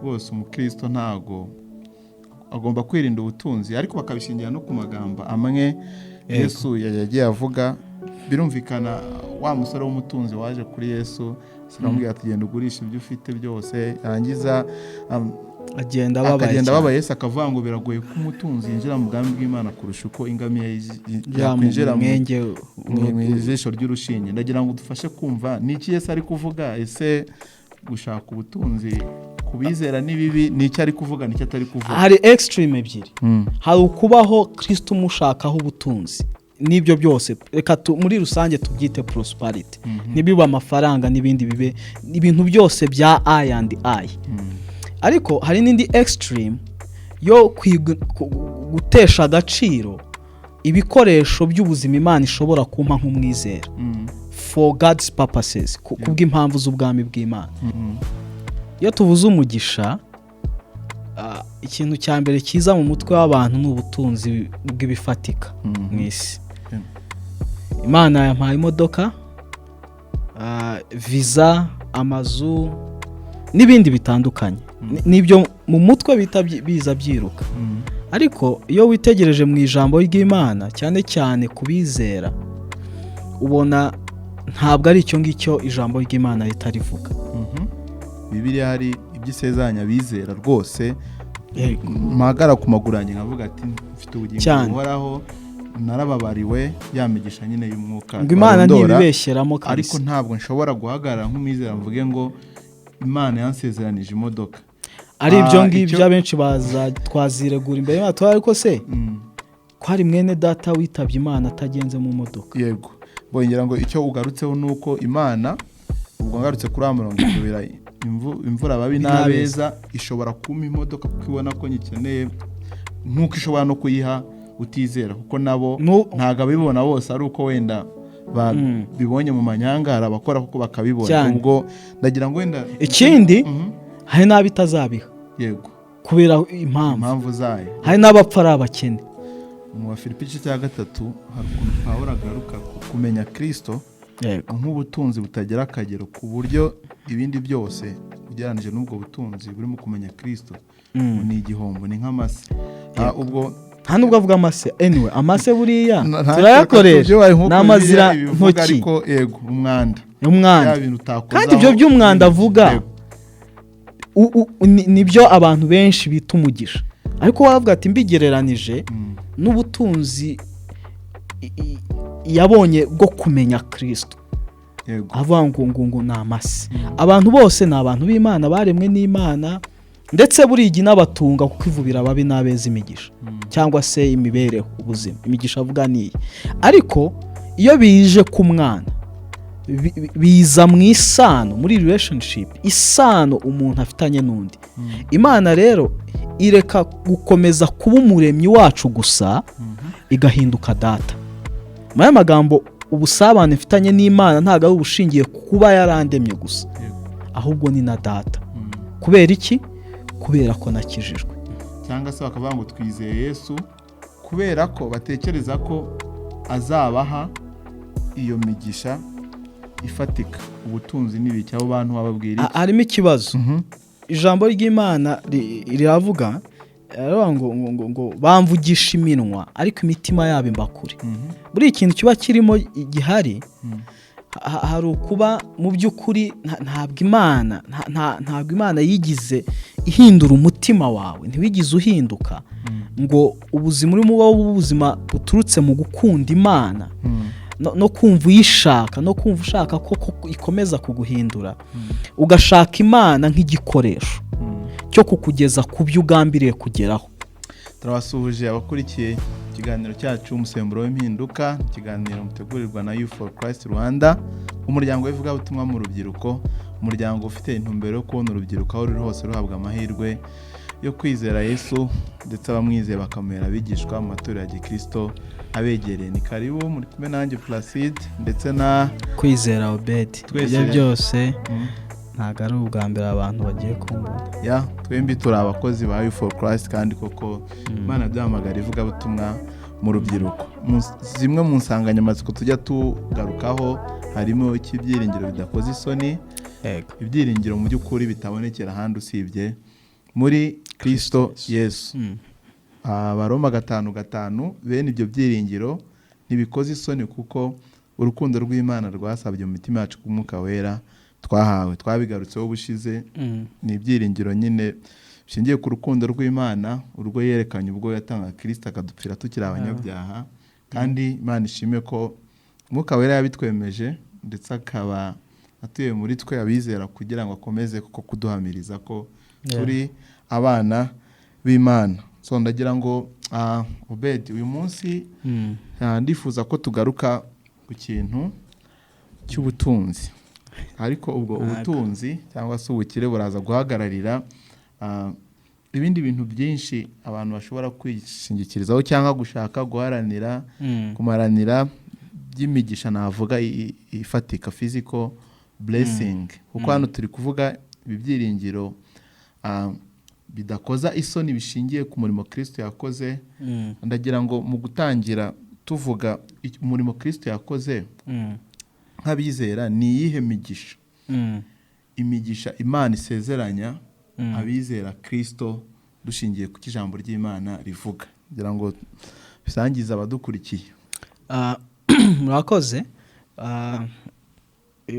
rwose umukristo ntago agomba kwirinda ubutunzi, ariko bakabishingira no ku magambo amwe Yesu yagiye avuga. Birumvikana wa musore w'umutunzi waje kuri Yesu siramubwira ati genda ugurisha ibyo ufite byose, yarangiza agenda baba Yesu akavuga ngo biragoye ko umutunzi yinjira mu bwami bw'Imana kurusha uko ingamiya yakwinjira mu ijisho ry'urushinge. Ndagira ngo dufashe kumva niki Yesu ari kuvuga. Ese gushaka ubutunzi kubizera ni bibi? Niki ari kuvuga, niki atari kuvuga? Hari extreme ebyiri. Hari ukubaho Kristo umushakaho ubutunzi n'ibyo byose, reka muri rusange tubyite prosperity, nibiba amafaranga n'ibindi bibe ibintu byose bya I and I. Ariko hari n'indi extreme yo gutesha agaciro ibikoresho by'ubuzima Imana ishobora kumpa nk'umwizera for God's purposes, kubw'impamvu z'ubwami bw'Imana. Iyo tuvuze umugisha, ikintu cya mbere kiza mu mutwe w'abantu ni ubutunzi bw'ibifatika mu isi. Imana yampaye imodoka, visa, amazu n'ibindi bitandukanye, nibyo mu mutwe bita biza byiruka. Ariko iyo witegereje mu ijambo ry'Imana, cyane cyane kubizera, ubona ntabwo ari icyo ngicyo ijambo ry'Imana ritarivuga. Bibiliya hari iby'isezeranya bizera rwose, mpagara ku maguru yanjye nkavuga ati mfite ubugingo buhoraho, narababariwe, yamigisha nyine y'umwuka ngo Imana ntibibesheramo kabisa. Ariko ntabwo nshobora guhagarara nk'umwizera mvuge ngo Imana yansezeranije imodoka. Ari ibyo ngibyo abenshi baza twaziregura imbere y'Imana, ariko se ko hari mwene data witabye Imana atagenze mu modoka. Yego, bongera ngo icyo ugarutseho nuko Imana, ubwo ngarutse kuri amurongo kubera imvura babi n'abeza, ishobora kumpa imodoka kuko ibona ko nyikeneye, nkuko ishobora no kuyiha utizera, kuko nabo ntago abibona bose ari uko wenda bibonye mu manyangara abakora kuko bakabibona. Ubwo ndagira ngo wenda ikindi hari n'abitazabiha. Yego, kubera impamvu zayo. Hari n'abapfa ari abakene. Mu Bafilipi cya 3 hari ukuntu Pawulo agaruka kumenya Kristo nk'ubutunzi butagira akagero, ku buryo ibindi byose ugereranije n'ubwo butunzi burimo kumenya Kristo ni igihombo, ni nk'amase. Ubwo nta nubwo avuga amase, anyway amase buriya turayakoresha n'amazira ntoki, ariko yego umwanda kandi ibyo by'umwanda avuga nibyo abantu benshi bita umugisha. Ariko wavuga ati mbigereranije n'ubutunzi yabonye bwo kumenya Kristo, avuga ngo ni amase. Abantu bose ni abantu b'Imana, baremwe n'Imana, ndetse burigi n'abatunga kuko ivubira babi n'abeza imigisha, cyangwa se imibereho, ubuzima. Imigisha avuga niyi. Ariko iyo bije ku mwana, biza mu isano, muri relationship, isano umuntu afitanye n'undi. Imana rero ireka gukomeza kuba umuremyi wacu gusa, igahinduka data. Muri magambo, ubusabane mfitanye n'Imana ntabwo ari ubushingiye kuba yarandemye gusa, ahubwo ni na data. Kubera iki? Kubera ko nakijijwe. Cyangwa se bakavuga ngo twizeye Yesu kubera ko batekereza ko azabaha iyo migisha ifatika. Ubutunzi n'ibiki abo bantu bababwira. Harimo ikibazo. Ijambo ry'Imana riravuga ngo bamvugisha iminwa ariko imitima yabo imbakure. Buri ikintu kiba kirimo gihari, hari ukuba mu by'ukuri ntabwo Imana yigize ihindura umutima wawe, ntiwigize uhinduka ngo ubuzima urimo ubuzima buturutse mu gukunda Imana no kumva uyishaka, no kumva ushaka ko ikomeza kuguhindura, ugashaka Imana nk'igikoresho cyo kukugeza ku byo ugambiriye kugeraho. Turabasuhuje abakurikiye ikiganiro cyacu umusemburo w'impinduka, ikiganiro mutegurirwa na Youth for Christ Rwanda, umuryango w'ivugabutumwa mu rubyiruko, umuryango ufite intumbero yo kubona urubyiruko aho ruri hose ruhabwa amahirwe yo kwizera Yesu, ndetse abamwizeye bakamera abigishwa mu matorero ya Gikristo abegereye. Ni karibu muri kumwe nanjye Placide ndetse na Kwizera Obed. Ibyo byose ntabwo ari ubwa mbere abantu bagiye kumva. Twembi turi abakozi ba Youth for Christ, kandi koko Imana duhamagara ivugabutumwa mu rubyiruko. Zimwe mu nsanganyamatsiko tujya tugarukaho harimo ikibyiringiro bidakoze isoni. Ibyiringiro mu by'ukuri bitabonekera ahandi usibye muri Kristo Yesu. Abaroma 5:5 bene ibyo byiringiro ntibikoze isoni kuko urukundo rw'Imana rwasabye mu mitima yacu k'Umwuka Wera twahawe. Twabigarutseho ubushize. Ni ibyiringiro nyine bishingiye ku rukundo rw'Imana urwo yerekanye ubwo yatanga Kristo akadupfira tukiri abanyabyaha, kandi Imana ishime ko Umwuka Wera yabitwemeje ndetse akaba atuye muri twe abizera kugira ngo akomeze kuko kuduhamiriza ko turi abana b'Imana. So ndagira ngo Obed, uyu munsi ndifuza ko tugaruka ku kintu cy'ubutunzi, ariko ubwo ubutunzi cyangwa se ubukire buraza guhagararira ibindi bintu byinshi abantu bashobora kwishingikirizaho cyangwa gushaka guharanira kumaranira by'imigisha, navuga ifatika, physical blessing. Kuko hano turi kuvuga ibibyiringiro bidakoza isoni bishingiye ku murimo Kristo yakoze. Ndagira ngo mu gutangira tuvuga umurimo Kristo yakoze nk'abizera ni iyihe migisha, imigisha Imana isezeranya abizera Kristo dushingiye ku ijambo ry'Imana rivuga. Ngira ngo bisangiza abadukurikiye.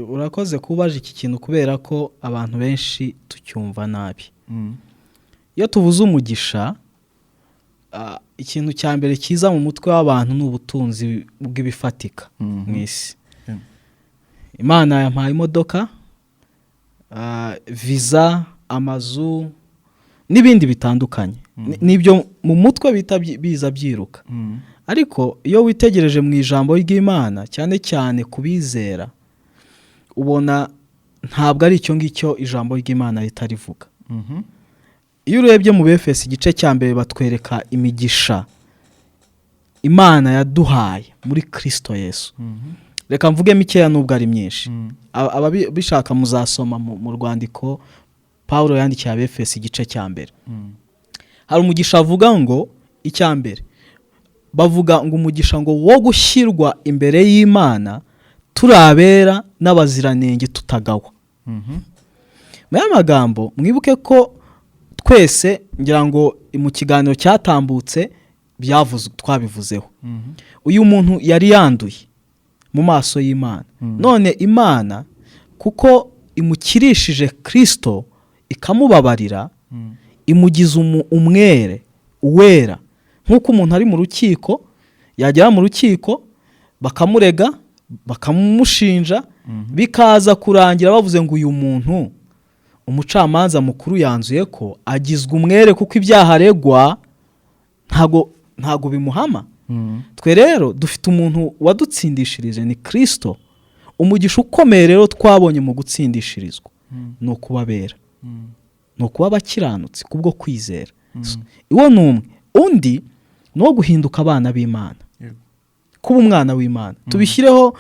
Urakoze kubaje iki kintu kubera ko abantu benshi tucyumva nabi. Iyo tuvuze umugisha, ikintu cya mbere kiza mu mutwe w'abantu ni ubutunzi bw'ibifatika mu isi. Imana yampaye imodoka, viza, amazu n'ibindi bitandukanye. Nibyo mu mutwe bita biza byiruka. Ariko iyo witegereje mu ijambo ry'Imana cyane cyane kubizera, ubona ntabwo ari icyo ngicyo ijambo ry'Imana ritarivuga. Iyo urebye mu Befeso igice cya mbere batwereka imigisha Imana yaduhaye muri Kristo Yesu. Reka mvuge mikeya nubwo ari myinshi. Ababishaka muzasoma mu rwandiko Paulo yandikiye Abefeso igice cya mbere. Hari umugisha avuga ngo icya mbere, bavuga ngo umugisha ngo wo gushyirwa imbere y'Imana turabera n'abaziranenge tutagawa. Mu magambo mwibuke ko twese, ngira ngo mu kiganiro cyatambutse twabivuzeho, uyu muntu yari yanduye mu maso y'Imana. None Imana kuko imukirishije Kristo ikamubabarira, imugize umwere uwera. Nk'uko umuntu ari mu rukiko, yagera mu rukiko bakamurega bakamushinja, bikaza kurangira bavuze ngo uyu muntu umucamanza mukuru yanzuye ko agizwe umwere kuko ibyaha aregwa ntago bimuhama. Twe rero dufite umuntu wadutsindishirije, ni Kristo. Umugisha ukomeye rero twabonye mu gutsindishirizwa ni ukubabera, ni ukuba abakiranutsi kubwo kwizera. Iwo ni umwe. Undi ni uwo guhinduka abana b'Imana, kuba umwana w'Imana. Tubishyireho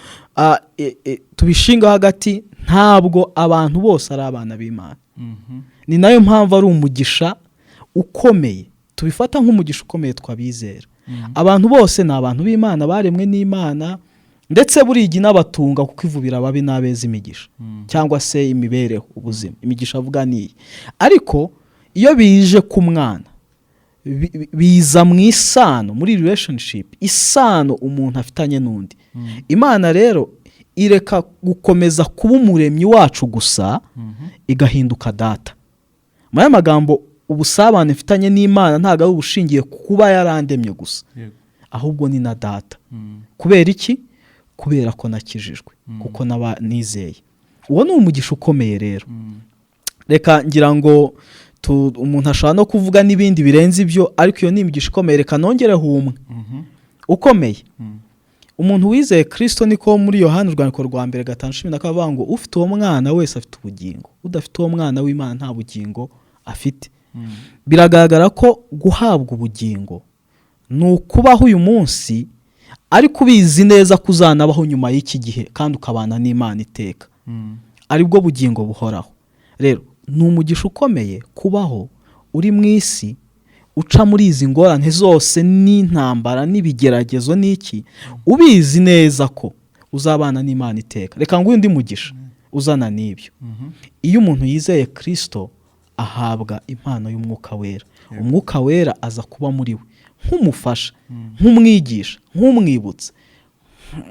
tubishinga hagati, ntabwo abantu bose ari abana b'Imana. Ni nayo mpamvu ari umugisha ukomeye, tubifata nk'umugisha ukomeye twabizera. Abantu bose ni abantu b'Imana, baremwe n'Imana, ndetse burigi n'abatunga kuko ivubira ababi n'abeza imigisha, cyangwa se imibereho, ubuzima. Imigisha avuga niyi. Ariko iyo bije ku mwana, biza mu isano, muri relationship, isano umuntu afitanye n'undi. Imana rero ireka gukomeza kuba umuremyi wacu gusa, igahinduka data. Mu aya magambo, ubusabane mfitanye n'Imana ntabwo ari ubushingiye kuba yarandemye gusa, ahubwo ni na data. Kubera iki? Kubera ko nakijijwe, kuko nizeye. Uwo ni umugisha ukomeye rero. Reka ngira ngo umuntu ashobora no kuvuga n'ibindi birenze ibyo, ariko iyo ni imigisha ikomeye. Reka nongereho umwe ukomeye. Umuntu wizeye Kristo, niko muri Yohana urwandiko rwa 1:5 kavuga ngo ufite uwo mwana wese afite ubugingo, udafite uwo mwana w'Imana nta bugingo afite. Biragaragara ko guhabwa ubugingo ni ukubaho uyu munsi, ariko ubizi neza kuzanabaho nyuma y'iki gihe, kandi ukabana n'Imana iteka, aribwo bugingo buhoraho. Rero ni umugisha ukomeye kubaho uri mu isi, uca muri izi ngorane zose n'intambara n'ibigeragezo n'iki, ubizi neza ko uzabana n'Imana iteka. Reka ngo undi mugisha uzana n'ibyo. Iyo umuntu yizeye Kristo ahabwa impano y'umwuka wera. Umwuka wera aza kuba muri we nk'umufasha, nk'umwigisha, nk'umwibutsa,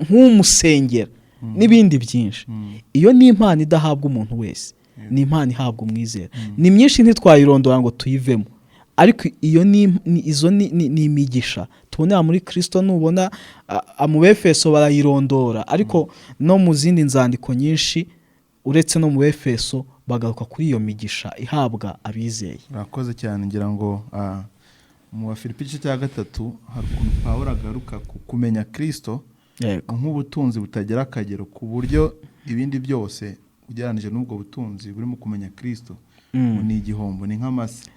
nk'umusengera n'ibindi byinshi. Iyo ni impano idahabwa umuntu wese, ni impano ihabwa umwizera. Ni myinshi ntitwayirondora ngo tuyivemo, ariko iyo ni imigisha tubonera muri Kristo. Nubona mu Befeso barayirondora, ariko no mu zindi nzandiko nyinshi uretse no mu Befeso bagaruka kuri iyo migisha ihabwa abizeye. Urakoze cyane. Ngira ngo mu Bafilipi igice cya 3 hari ukuntu Pawulo agaruka ku kumenya Kristo nk'ubutunzi butagira akagero, ku buryo ibindi byose ugereranije n'ubwo butunzi buri mu kumenya Kristo ni igihombo, ni nk'amase.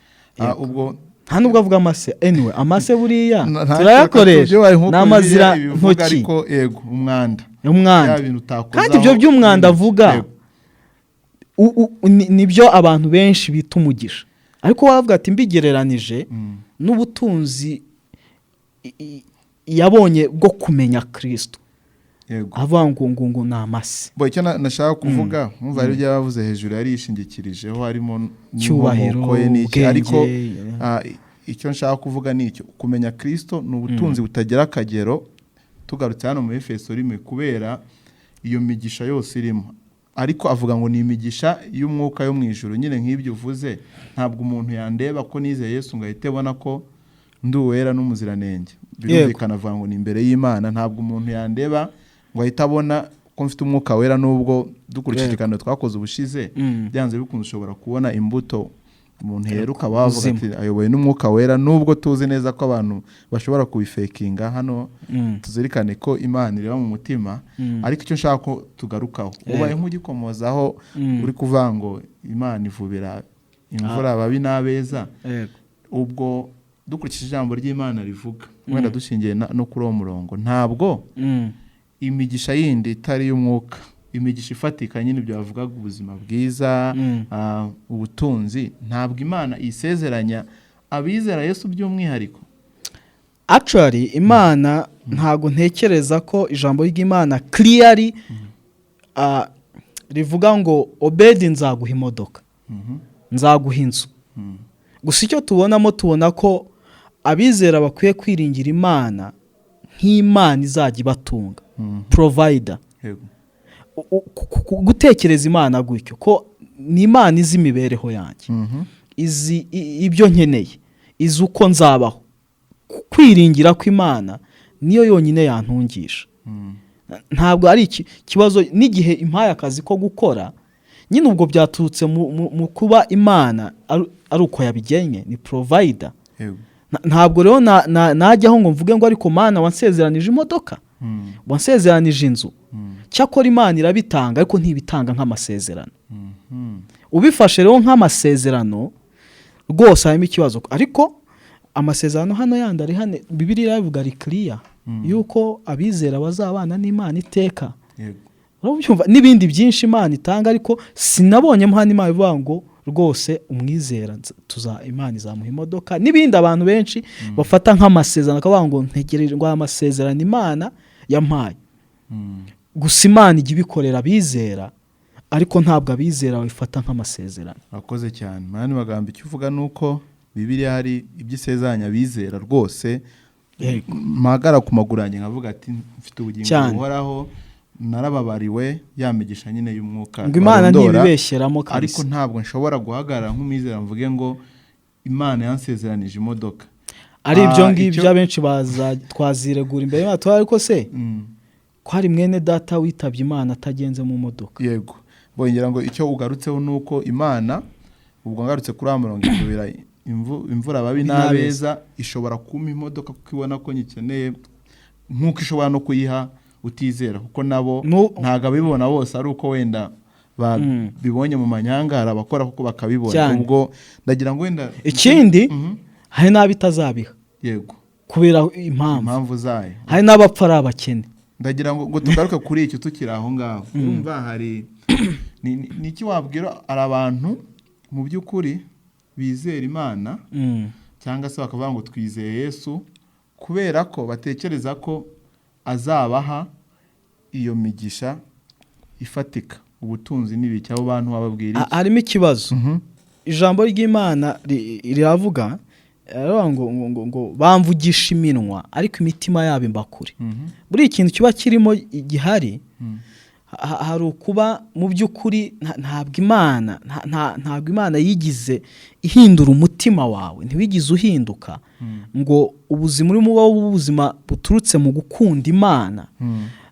Ubwo nta nubwo avuga amase, anyway amase buriya turayakoresha n'amazira ntoki, ariko yego umwanda kandi ibyo by'umwanda avuga nibyo abantu benshi bita umugisha, ariko wavuga ati mbigereranije n'ubutunzi yabonye bwo kumenya Kristo, avuga ngo ni amase. Icyo nashaka kuvuga mwumva ari ibyo yavuze hejuru yari yishingikirijeho, harimo cyubahiro, ariko icyo nshaka kuvuga ni icyo kumenya Kristo ni ubutunzi butagira akagero. Tugarutse hano mu Efeso 1 kubera iyo migisha yose irimo, ariko avuga ngo ni imigisha y'umwuka yo mu ijuru. Nyine nk'ibyo uvuze, ntabwo umuntu yandeba ko nizeye Yesu ngo ahite abona ko ndi uwera n'umuziranenge. Birumvikana avuga ngo ni imbere y'Imana. Ntabwo umuntu yandeba ngo ahite abona ko mfite umwuka wera, nubwo dukurikije ikiganiro twakoze ubushize byanze bikunze ushobora kubona imbuto umuntu yeruka bavuga ati ayoboye n'umwuka wera, nubwo tuzi neza ko abantu bashobora kubifekinga. Hano tuzirikane ko Imana ireba mu mutima, ariko icyo nshaka ko tugarukaho ubaye nk'ugikomozaho uri kuvuga ngo Imana ivubira imvura ababi n'abeza. Ubwo dukurikije ijambo ry'Imana rivuga, wenda dushingiye no kuri uwo murongo, ntabwo imigisha yindi itari y'umwuka, imigisha ifatika nyine ibyo bavugaga, ubuzima bwiza, ubutunzi, ntabwo Imana isezeranya abizera Yesu by'umwihariko. Actually Imana ntago ntekereza ko ijambo ry'Imana clearly rivuga ngo Obedi nzaguha imodoka, nzaguha inzu. Gusa icyo tubona ko abizera bakwiye kwiringira Imana nk'Imana izajya ibatunga, provider. Gutekereza Imana gutyo ko ni Imana izi imibereho yanjye, izi ibyo nkeneye, izi uko nzabaho. Kwiringira ko Imana niyo yonyine yantungisha. Ntabwo ari ikibazo n'igihe impaye akazi ko gukora, nyine ubwo byaturutse mu kuba Imana ari uko yabigenye, ni provider. Ntabwo rero najyaho ngo mvuge ngo ariko Mana wansezeranije imodoka, wansezeranije inzu. Cyakora Imana irabitanga, ariko ntibitanga nk'amasezerano. Ubifashe rero nk'amasezerano rwose harimo ikibazo. Ariko amasezerano hano yandi ari hano, Bibiliya iravuga ari clear yuko abizera bazabana n'Imana iteka. N'ibindi byinshi Imana itanga, ariko sinabonyemo hano Imana ivuga ngo rwose umwizera Imana izamuha imodoka. N'ibindi abantu benshi bafata nk'amasezerano, akavuga ngo ntegereje ngo amasezerano Imana yampaye. Gusa Imana ijya ibikorera abizera, ariko ntabwo abizera babifata nk'amasezerano. Akoze cyane. Mani magambo icyo uvuga nuko Bibiliya hari iby'isezeranya abizera rwose. Magara ku maguru yanjye nkavuga ati mfite ubugingo buhoraho, narababariwe, yamigisha nyine y'umwuka. Ngo Imana ntibibeshyeramo kabisa. Ariko ntabwo nshobora guhagarara nk'umwizera mvuge ngo Imana yansezeranije imodoka. Ari ibyo ngibyo abenshi twaziregura imbere y'Imana, ariko se ko hari mwene data witabye Imana atagenze mu modoka. Yego. Bongera ngo icyo ugarutseho nuko Imana, ubwo ngarutse kuri amurongo ibira imvura babi n'abeza, ishobora kumpa imodoka kuko ibona ko nyikeneye, nkuko ishobora no kuyiha utizera, kuko nabo ntago abibona bose ari uko wenda bibonye mu manyangara abakora kuko bakabibona. Ubwo ndagira ngo wenda ikindi hari n'abitazabiha. Yego. Kubera impamvu zayo. Hari n'abapfa ari abakene. Ndagira ngo tugaruke kuri icyo tukiri aho ngaho. Urumva hari niki wabwira ari abantu mu by'ukuri bizera Imana, cyangwa se bakavuga ngo twizeye Yesu, kubera ko batekereza ko azabaha iyo migisha ifatika, ubutunzi n'ibiki, abo bantu bababwira iki? Harimo ikibazo. ijambo ry'Imana riravuga ngo bamvugisha iminwa ariko imitima yabo imbakure. Buri ikintu kiba kirimo gihari hari ukuba mu by'ukuri ntabwo Imana yigize ihindura umutima wawe, ntiwigize uhinduka ngo ubuzima urimo buba ubuzima buturutse mu gukunda Imana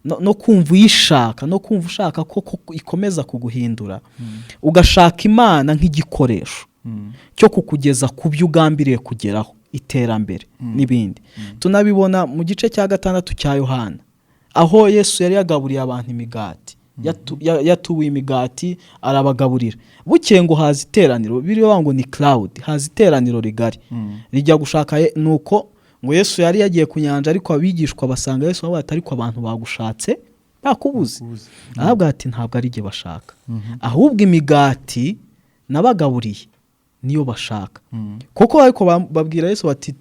no kumva uyishaka no kumva ushaka ko ikomeza kuguhindura, ugashaka Imana nk'igikoresho cyo kukugeza ku byo ugambiriye kugeraho, iterambere n'ibindi. Tunabibona mu gice cya 6 cya Yohana, aho Yesu yari yagaburiye abantu imigati, yatubuye imigati arabagaburira. Bukeye ngo haza iteraniro, biriho ngo ni cloud, haza iteraniro rigari rijya gushaka, nuko ngo Yesu yari yagiye ku nyanja, ariko abigishwa basanga Yesu avuga ati ariko abantu bagushatse bakubuze. Ahabwa ati ntabwo ari jye bashaka, ahubwo imigati nabagaburiye niyo bashaka. Kuko ariko babwira Yesu bati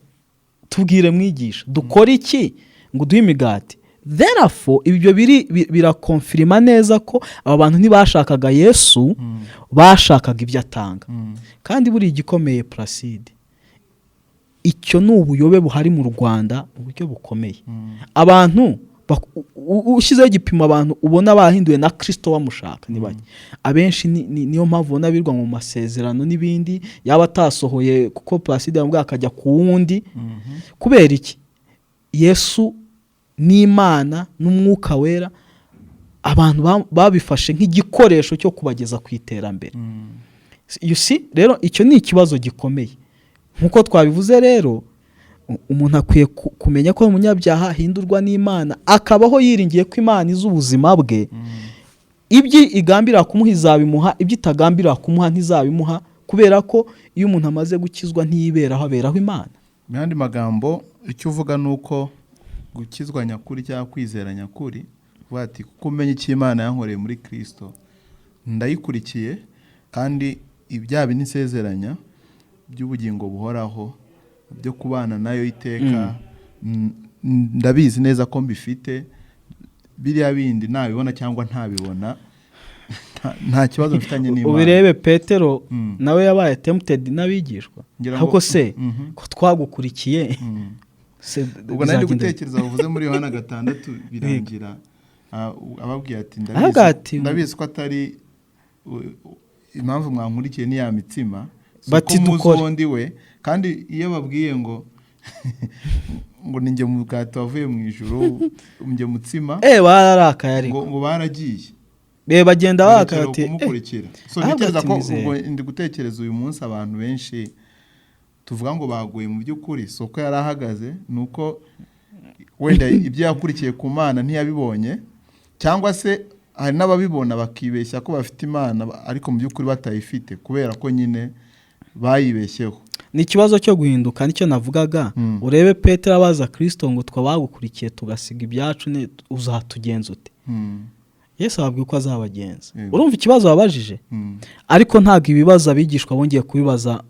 tubwire mwigisha dukora iki ngo duhe imigati. Therefore ibyo birakonfirima neza ko aba bantu ntibashakaga Yesu, bashakaga ibyo atanga. Kandi buri igikomeye Placide, icyo ni ubuyobe buhari mu Rwanda uburyo bukomeye. Abantu ushyizeho igipimo abantu ubona bahinduye na Kristo bamushaka ni bake. Abenshi niyo mpamvu ubona birwa mu masezerano n'ibindi yaba atasohoye, kuko Placide yambwa akajya ku wundi. Kubera iki? Yesu n'Imana n'Umwuka Wera abantu babifashe nk'igikoresho cyo kubageza ku iterambere. You see, rero icyo ni ikibazo gikomeye. Nkuko twabivuze rero, umuntu akwiye kumenya ko umunyabyaha ahindurwa n'Imana, akabaho yiringiye ko Imana izi ubuzima bwe. Ibyo igambira kumuha izabimuha, ibyo itagambira kumuha ntizabimuha, kubera ko iyo umuntu amaze gukizwa ntiyiberaho, aberaho Imana. Mu yandi magambo, icyo uvuga ni uko gukizwa nyakuri cyangwa kwizera nyakuri, bati kuko umenya icyo Imana yankoreye muri Kristo, ndayikurikiye, kandi ibyaha n'isezeranya by'ubugingo buhoraho byo kubana nayo iteka, ndabizi neza ko mbifite. Biriya bindi nabibona cyangwa ntabibona, nta kibazo mfitanye n'Imana. Ubirebe Petero nawe yabaye tempted n'abigishwa, ahubwo se ko twagukurikiye. Ubwo nari gutekereza uvuze muri Yohana 6 birangira ababwiye ati ndabizi ko atari impamvu mwankurikiye ni ya mitsima, bati dukora we. Kandi iyo babwiye ngo ninjye mu bwato wavuye mu ijuru, njye mutsima, bararakaye, ariko ngo baragiye bagenda bakati kumukurikira. So ntekereza ko ubwo ndi gutekereza uyu munsi abantu benshi tuvuga ngo baguye mu by'ukuri, soko yarahagaze nuko wenda ibyo yakurikiye ku Mana ntiyabibonye, cyangwa se hari n'ababibona bakibeshya ko bafite Imana ariko mu by'ukuri batayifite, kubera ko nyine bayibeshyeho. Ni ikibazo cyo guhinduka, nicyo navugaga. Urebe Petero abaza Kristo ngo twabagukurikiye tugasiga ibyacu, uzatugenza ute? Yesu ababwiye ko azabagenza. Urumva ikibazo babajije? Ariko ntabwo ibibazo abigishwa bongeye kubibaza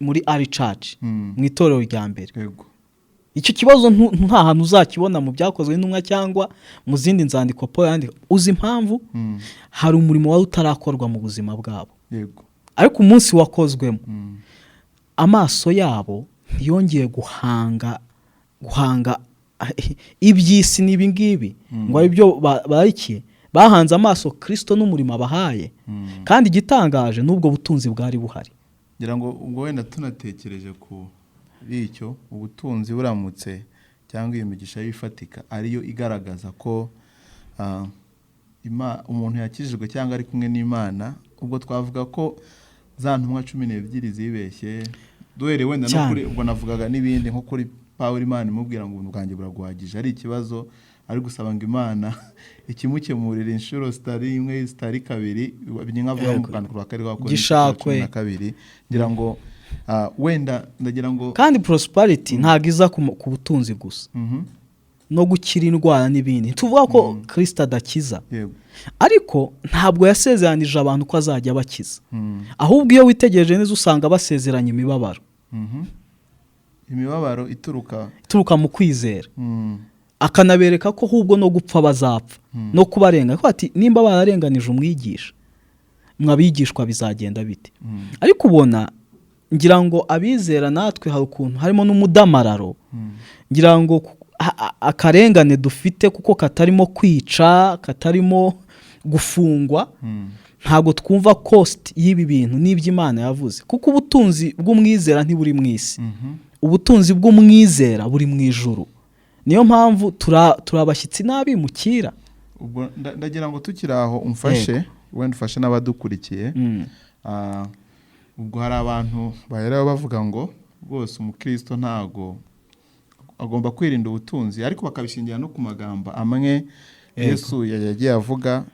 muri Early Church, mu itorero rya mbere. Icyo kibazo nta hantu uzakibona mu byakozwe n'intumwa cyangwa mu zindi nzandiko Paul yandika. Uzi impamvu? Hari umurimo wari utarakorwa mu buzima bwabo. Ariko umunsi wakozwemo, amaso yabo ntiyongeye guhanga iby'isi n'ibi ngibi ngo ari byo barikiye. Bahanze amaso Kristo n'umurimo abahaye, kandi igitangaje n'ubwo butunzi bwari buhari. Ngira ngo ubwo wenda tunatekereje ku icyo ubutunzi buramutse cyangwa iyo migisha yifatika ariyo igaragaza ko umuntu yakijijwe cyangwa ari kumwe n'Imana, ubwo twavuga ko za ntumwa 12 zibeshye. Duhere wenda no kuri ubwo navugaga n'ibindi nko kuri Pawulo, Imana imubwira ngo ubuntu bwanjye buraguhagije. Ari ikibazo ari gusaba ngo Imana ikimukemurira inshuro zitari imwe zitari kabiri, binyavuga mu kantu kwa kari kwa 12. Ngira ngo wenda ndagira ngo kandi prosperity ntago iza ku butunzi gusa, no gukira indwara n'ibindi. Tuvuga ko Kristo adakiza, ariko ntabwo yasezeranije abantu ko azajya bakiza. Ahubwo iyo witegereje neza usanga basezeranya imibabaro. Imibabaro ituruka mu kwizera. Akanabereka ko ahubwo no gupfa bazapfa, no kubarenga. Ko ati nimba bararenganije umwigisha, mwabigishwa bizagenda bite. Ariko ubona ngira ngo abizera natwe hari ukuntu harimo n'umudamararo, ngira ngo akarengane dufite kuko katarimo kwica, katarimo gufungwa, ntabwo twumva cost y'ibi bintu n'iby'Imana yavuze, kuko ubutunzi bw'umwizera ntiburi mu isi, ubutunzi bw'umwizera buri mu ijuru. Niyo mpamvu turabashyitsi n'abimukira. Ubwo ndagira ngo tukiri aho umfashe, wenda ufashe n'abadukurikiye. Ubwo hari abantu bahera bavuga ngo rwose umukristo ntago agomba kwirinda ubutunzi, ariko bakabishingira no ku magambo amwe Yesu yagiye avuga.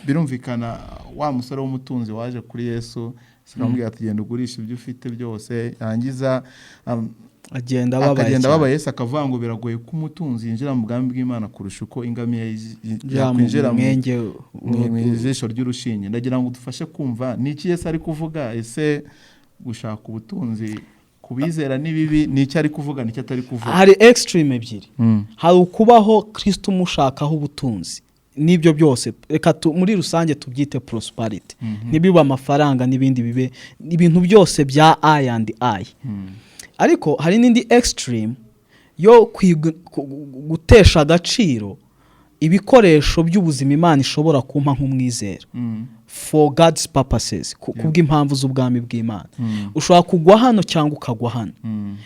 Birumvikana wa musore w'umutunzi waje kuri Yesu akamubwira ati genda ugurisha ibyo ufite byose, yangiza agenda baba Yesu akavuga ngo biragoye ko umutunzi yinjira mu bwami bw'Imana kurusha uko ingamiya yakwinjira mu ijisho ry'urushinge. Ndagira ngo dufashe kumva ni iki Yesu ari kuvuga. Ese gushaka ubutunzi kubizera ni bibi? Ni iki ari kuvuga, ni iki atari kuvuga? Hari extreme ebyiri. Hari ukubaho Kristo umushakaho ubutunzi n'ibyo byose, reka muri rusange tubyite prosperity, ntibiba amafaranga n'ibindi bibe ibintu byose bya I and I. Ariko hari n'indi extreme yo gutesha agaciro ibikoresho by'ubuzima Imana ishobora kumpa nk'umwizera for God's purposes, kubw'impamvu z'ubwami bw'Imana. Ushobora kugwa hano cyangwa ukagwa hano.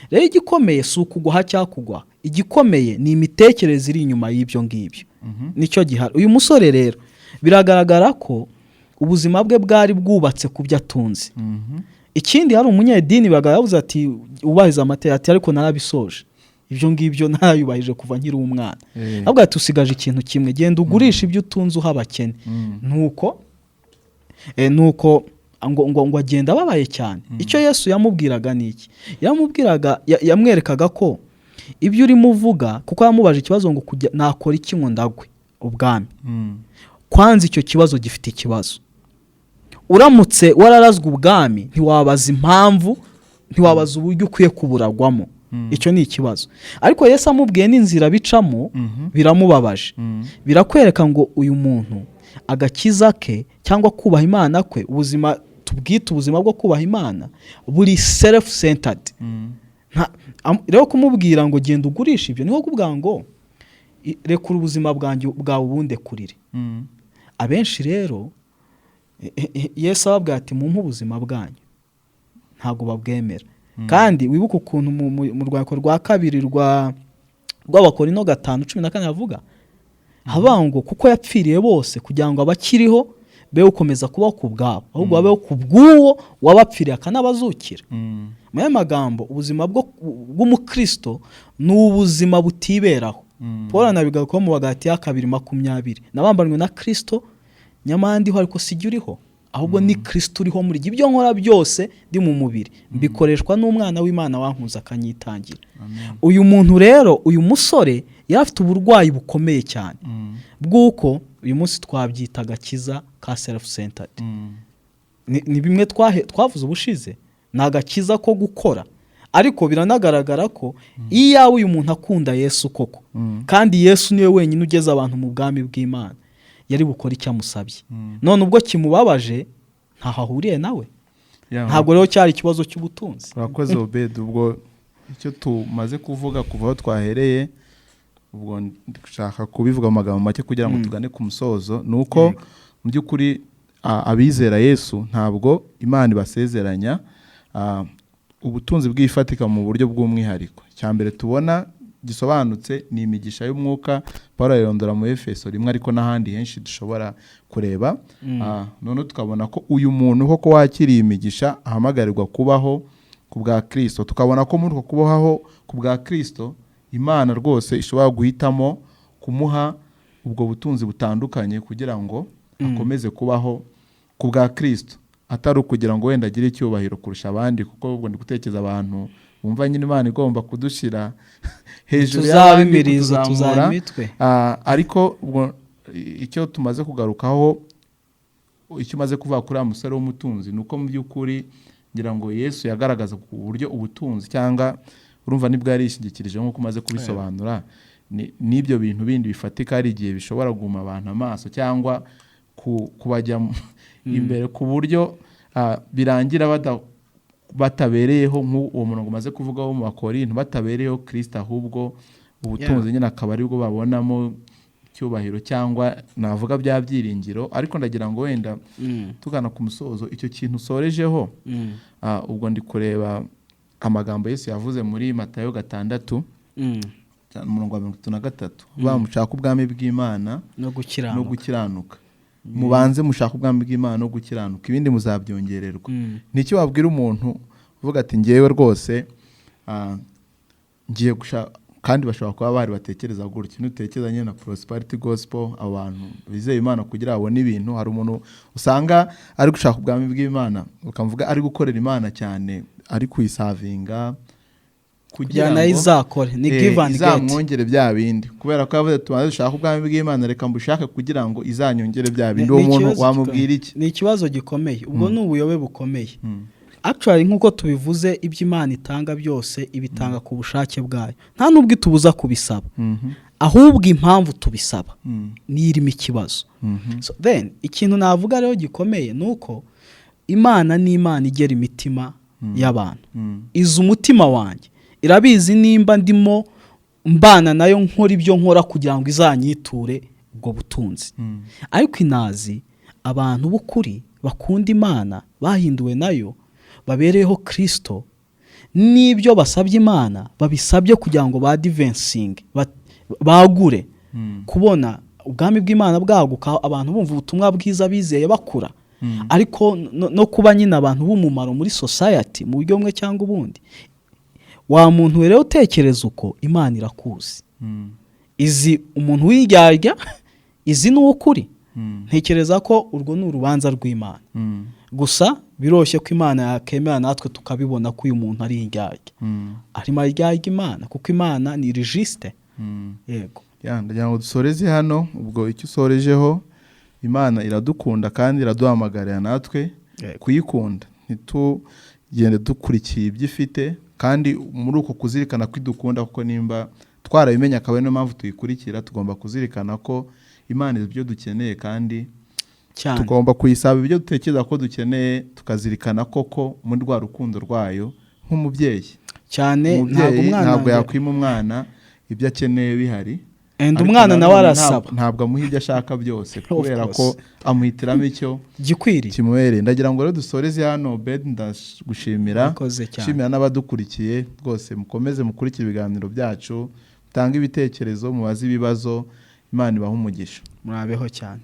Rero igikomeye si ukugwa cyangwa kugwa, igikomeye ni imitekerereze iri inyuma y'ibyo ngibyo. Nicyo gihari. Uyu musore rero biragaragara ko ubuzima bwe bwari bwubatse ku byo atunze. Ikindi hari umunyedini bagavuze ati ubahiriza amategeko, ariko narabisoje ibyo ngibyo narayubahije kuva nkiri umwana. Ahubwo ati usigaje ikintu kimwe, genda ugurisha ibyo utunze uha abakene. Nuko ngo agenda ababaye cyane. Icyo Yesu yamubwiraga ni iki? Yamwerekaga ko ibyo urimo uvuga, kuko yamubaje ikibazo ngo nakora iki ngo ndagwe ubwami. Kwanza icyo kibazo gifite ikibazo. Uramutse wararazwe ubwami ntiwabaza impamvu, ntiwabaza uburyo ukwiye kuburagwamo. Icyo ni ikibazo. Ariko Yesu amubwiye n'inzira bicamo, biramubabaje. Birakwereka ngo uyu muntu agakiza ke cyangwa kubaha Imana kwe, ubuzima tubwite ubuzima bwo kubaha Imana buri self centered. Rero kumubwira ngo genda ugurisha ibyo niho kuvuga ngo rekura ubuzima bwawe bunde kurire. Abenshi rero Yesu ababwira ati mumpe ubuzima bwanyu, ntabwo babwemera. Kandi wibuka ukuntu mu rwandiko rwa kabiri rw'Abakorinto 5:14 yavuga ngo kuko yapfiriye bose kugira ngo abakiriho be ukomeza kubaho ku bwabo, ahubwo babeho ku bw'uwo wabapfiriye akanabazukira. Mu magambo ubuzima bw'umukristo ni ubuzima butiberaho. Paul anabigarukaho mu Bagalatiya 2:20, nabambanywe na Kristo nyamara ndiho ariko sijya uriho, ahubwo ni Kristo uriho muri ibyo nkora byose ndi mu mubiri mbikoreshwa n'umwana w'Imana wankuza akanyitangira. Uyu muntu rero, uyu musore yari afite uburwayi bukomeye cyane bw'uko uyu munsi twabyita agakiza ka self centered. Ni bimwe twavuze ubushize, ni agakiza ko gukora. Ariko biranagaragara ko iyo uyu muntu akunda Yesu koko, kandi Yesu niwe wenyine ugeza abantu mu bwami bw'Imana, yari bukora icyo amusabye. None ubwo kimubabaje ntaho ahuriye nawe. Ntabwo rero cyari ikibazo cy'ubutunzi. Urakoze Obed. Ubwo icyo tumaze kuvuga kuva aho twahereye, ubwo ndashaka kubivuga mu magambo make kugira ngo tugane ku musozo, ni uko mu by'ukuri abizera Yesu ntabwo Imana ibasezeranya ubutunzi bw'ifatika mu buryo bw'umwihariko. Cyambere tubona gisobanutse ni imigisha y'umwuka Paulo yarondora mu Efeso 1, ariko n'ahandi henshi dushobora kureba. None tukabona ko uyu muntu koko wakiriye imigisha ahamagarirwa kubaho ku bwa Kristo. Tukabona ko muri uko kubaho ku bwa Kristo Imana rwose ishobora guhitamo kumuha ubwo butunzi butandukanye kugira ngo akomeze kubaho ku bwa Kristo, atari ukugira ngo wenda agire icyubahiro kurusha abandi, kuko ubwo ndi gutekereza abantu bumva nyine Imana igomba kudushira hejuru y'abandi tuzamura. Ariko ubwo icyo tumaze kugarukaho, icyo maze kuvuga kuri amusore w'umutunzi, nuko mu by'ukuri ngira ngo Yesu yagaragaza ku buryo ubutunzi cyangwa urumva nibwo yarishingikirije nk'uko umaze kubisobanura, n'ibyo bintu bindi bifatika hari igihe bishobora guma abantu amaso cyangwa kubajya imbere ku buryo birangira batabereyeho nk'uwo murongo umaze kuvugaho mu Bakorinto, batabereyeho Kristo, ahubwo ubutunzi nyine akaba aribwo babonamo icyubahiro cyangwa navuga bya byiringiro. Ariko ndagira ngo wenda tugana ku musozo icyo kintu usorejeho, ubwo ndi kureba amagambo Yesu yavuze muri Matayo 6 umurongo wa 33, mushaka ubwami bw'Imana no gukiranuka. Mubanze mushaka ubwami bw'Imana no gukiranuka, ibindi muzabyongererwa. Nicyo wabwira umuntu uvuga ati ngewe rwose ngiye gushaka, kandi bashobora kuba bari batekereza gutyo, nutekereza nyine na prosperity gospel, abantu bizeye Imana kugira abone ibintu. Hari umuntu usanga ari gushaka ubwami bw'Imana, ukamvuga ari gukorera Imana cyane, ari kuyisavinga kugira ngo izakore ni give and get, izamwongere bya bindi, kubera ko yavuze tumaze dushaka ubwami bw'Imana, reka mbushake kugira ngo izanyongere bya bindi. Uwo muntu wamubwira iki? Ni ikibazo gikomeye, ubwo ni ubuyobe bukomeye. Actually nk'uko tubivuze, iby'Imana itanga byose ibitanga ku bushake bwayo, nta nubwo itubuza kubisaba, ahubwo impamvu tubisaba ni irimo ikibazo. So then ikintu navuga rero gikomeye nuko Imana ni Imana igera imitima y'abantu. Izi umutima wanjye irabizi nimba ndimo mbana nayo nkora ibyo nkora kugira ngo izanyiture ubwo butunzi. Ariko inazi abantu b'ukuri bakunda Imana, bahinduwe nayo, babereyeho Kristo, n'ibyo basabye Imana babisabye kugira ngo badivancing, bagure kubona ubwami bw'Imana bwaguka, abantu bumva ubutumwa bwiza bizeye bakura. Ariko no kuba nyine abantu b'umumaro muri society mu buryo bumwe cyangwa ubundi. Wa muntu rero utekereza uko, Imana irakuzi, izi umuntu wiryarya, izi ni ukuri. Ntekereza ko urwo ni urubanza rw'Imana. Gusa biroshye ko Imana yakemera natwe tukabibona ko uyu muntu ari indyarya, arimo aryarya Imana, kuko Imana ni registre. Yego, ndagira ngo dusoreze hano. Ubwo icyo usorejeho, Imana iradukunda kandi iraduhamagarira natwe kuyikunda, ntitugende dukurikiye ibyo ifite, kandi muri uko kuzirikana ko idukunda, kuko nimba twarabimenya akaba niyo mpamvu tuyikurikira, tugomba kuzirikana ko Imana izi ibyo dukeneye, kandi tugomba kuyisaba ibyo dutekereza ko dukeneye, tukazirikana koko muri rwa rukundo rwayo nk'umubyeyi cyane. Ntabwo yakwima umwana ibyo akeneye bihari, umwana nawe arasaba, ntabwo amuha ibyo ashaka byose, kubera ko amuhitiramo icyo gikwiriye kimubereye. Ndagira ngo rero dusoreze hano. Bed, ndagushimira, nshimira n'abadukurikiye rwose. Mukomeze mukurikire ibiganiro byacu, mutange ibitekerezo, mubaze ibibazo. Imana ibahe umugisha. Murabeho cyane.